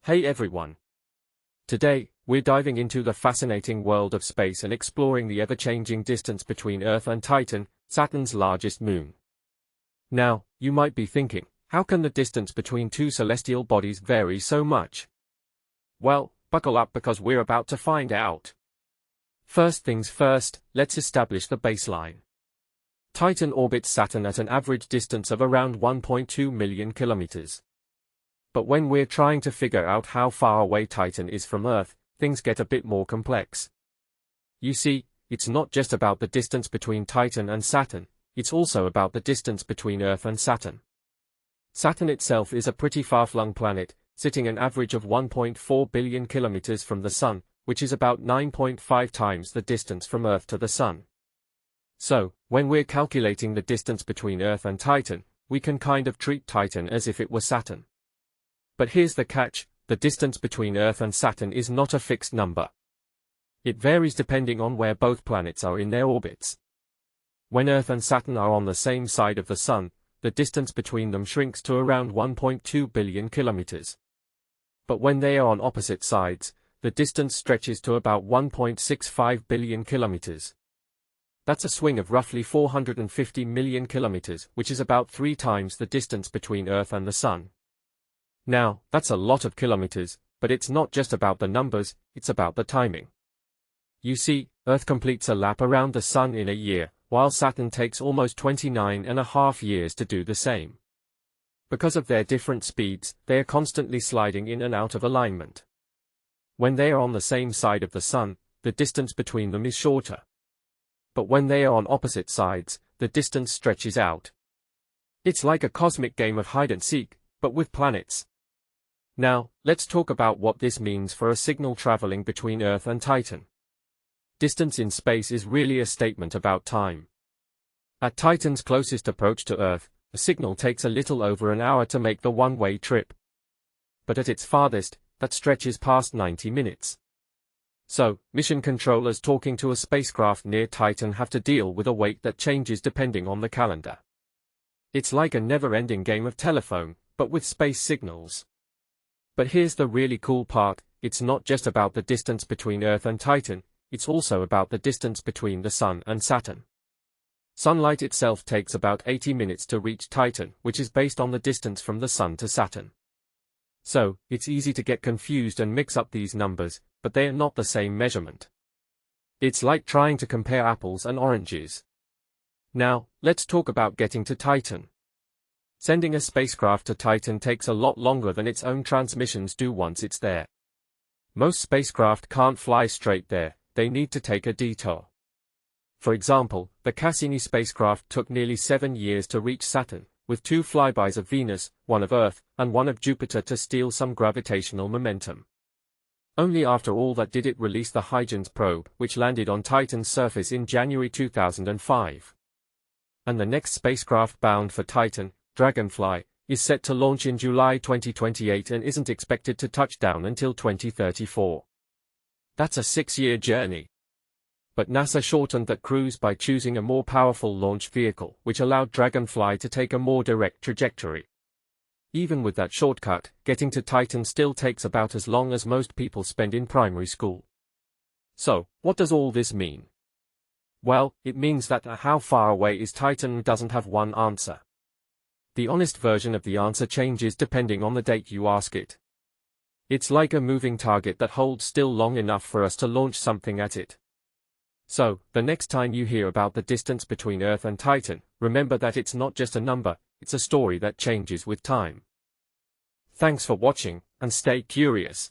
Hey everyone! Today, we're diving into the fascinating world of space and exploring the ever-changing distance between Earth and Titan, Saturn's largest moon. Now, you might be thinking, how can the distance between two celestial bodies vary so much? Well, buckle up because we're about to find out. First things first, let's establish the baseline. Titan orbits Saturn at an average distance of around 1.2 million kilometers. But when we're trying to figure out how far away Titan is from Earth, things get a bit more complex. You see, it's not just about the distance between Titan and Saturn, it's also about the distance between Earth and Saturn. Saturn itself is a pretty far-flung planet, sitting an average of 1.4 billion kilometers from the Sun, which is about 9.5 times the distance from Earth to the Sun. So, when we're calculating the distance between Earth and Titan, we can kind of treat Titan as if it were Saturn. But here's the catch, the distance between Earth and Saturn is not a fixed number. It varies depending on where both planets are in their orbits. When Earth and Saturn are on the same side of the Sun, the distance between them shrinks to around 1.2 billion kilometers. But when they are on opposite sides, the distance stretches to about 1.65 billion kilometers. That's a swing of roughly 450 million kilometers, which is about 3 times the distance between Earth and the Sun. Now, that's a lot of kilometers, but it's not just about the numbers, it's about the timing. You see, Earth completes a lap around the Sun in a year, while Saturn takes almost 29.5 years to do the same. Because of their different speeds, they are constantly sliding in and out of alignment. When they are on the same side of the Sun, the distance between them is shorter. But when they are on opposite sides, the distance stretches out. It's like a cosmic game of hide-and-seek, but with planets. Now, let's talk about what this means for a signal traveling between Earth and Titan. Distance in space is really a statement about time. At Titan's closest approach to Earth, a signal takes a little over an hour to make the one-way trip. But at its farthest, that stretches past 90 minutes. So, mission controllers talking to a spacecraft near Titan have to deal with a wait that changes depending on the calendar. It's like a never-ending game of telephone, but with space signals. But here's the really cool part, it's not just about the distance between Earth and Titan, it's also about the distance between the Sun and Saturn. Sunlight itself takes about 80 minutes to reach Titan, which is based on the distance from the Sun to Saturn. So, it's easy to get confused and mix up these numbers, but they are not the same measurement. It's like trying to compare apples and oranges. Now, let's talk about getting to Titan. Sending a spacecraft to Titan takes a lot longer than its own transmissions do once it's there. Most spacecraft can't fly straight there, they need to take a detour. For example, the Cassini spacecraft took nearly 7 years to reach Saturn, with 2 flybys of Venus, 1 of Earth, and 1 of Jupiter to steal some gravitational momentum. Only after all that did it release the Huygens probe, which landed on Titan's surface in January 2005. And the next spacecraft bound for Titan, Dragonfly, is set to launch in July 2028 and isn't expected to touch down until 2034. That's a 6-year journey. But NASA shortened that cruise by choosing a more powerful launch vehicle, which allowed Dragonfly to take a more direct trajectory. Even with that shortcut, getting to Titan still takes about as long as most people spend in primary school. So, what does all this mean? Well, it means that how far away is Titan doesn't have one answer. The honest version of the answer changes depending on the date you ask it. It's like a moving target that holds still long enough for us to launch something at it. So, the next time you hear about the distance between Earth and Titan, remember that it's not just a number, it's a story that changes with time. Thanks for watching, and stay curious.